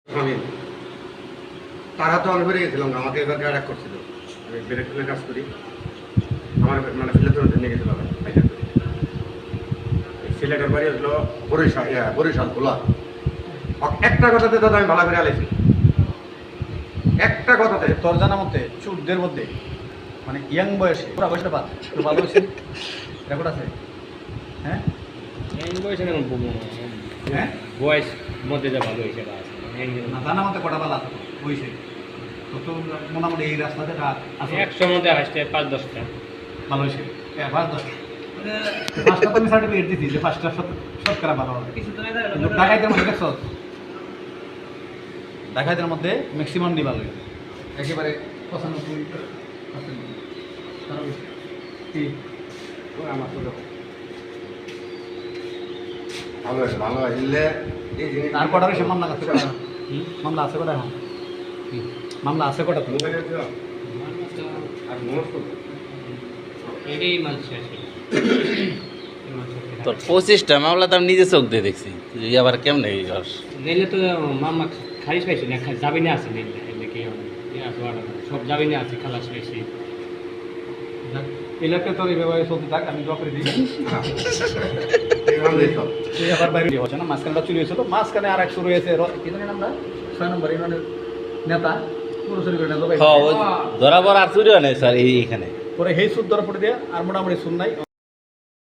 আমি তারা তো আমি বেড়ে গেছিলাম, আমাকে এবার অ্যাটাক করছিল। আমি ব্রেক ফেলে কাজ করি, আমার মানে ফেলে তো নিয়ে গেছিলাম সিলেটের বাড়ি হলো বরিশাল খোলা। একটা কথাতে দাদা আমি ভালো করে আলেছি, একটা কথাতে। তোর জানা মতে চুটদের মধ্যে মানে ইয়াং বয়সে পুরা বয়সটা বাদ তো ভালো হয়েছে রেকর্ড আছে? হ্যাঁ এই বয়সে কেমন হ্যাঁ বয়স মধ্যে যা ভালো হয়েছে বা না জানা মতে কটা ভালো আছে হয়েছে তো তো মোটামুটি এই রাস্তাতে রাত আছে 100 মধ্যে আসতে 5-10টা ভালো হয়েছে। হ্যাঁ 5-10 পাঁচটা তো আমি সার্টিফিকেট দিচ্ছি যে 5টা শতকরা ভালো হবে। কিন্তু ঢাকাইদের মধ্যে দেখছ, ঢাকাইদের মধ্যে ম্যাক্সিমাম ডি ভালো হয়েছে একেবারে 95%। আমার তো ভালো হয়েছে, ভালো হইলে এই জিনিস আর কটা বেশি মামলা আছে কটা? মামলা আছে কটা এখন? মামলা আছে কটা? আর মনস্ক এটাই মানুষ আছে তোর 25টা মামলা তো আমি নিজে চোখ দিয়ে দেখছি, তুই আবার কেমনে যাস? নেলে তো মামা খারিজ পাইছে না, জামিনে আছে নেলে কি সব জামিনে আছে, খালাস পাইছে। এলাকা তোর এই ব্যাপারে চলতে থাক, আমি জব করে দিই। এই তো এই আবার বাইরে হচ্ছে না, মাঝখানটা চুরি হয়েছিল, মাঝখানে আর এক শুরু হয়েছে কি জানি নামটা 6 নম্বর ইউনিয়নের নেতা পুরো চুরি করে হ্যাঁ, ওই ধরা পড়া আর চুরি হয় না স্যার এইখানে। পরে হেই সুদ ধরা পড়ে দিয়ে আর মোটামুটি শুন নাই।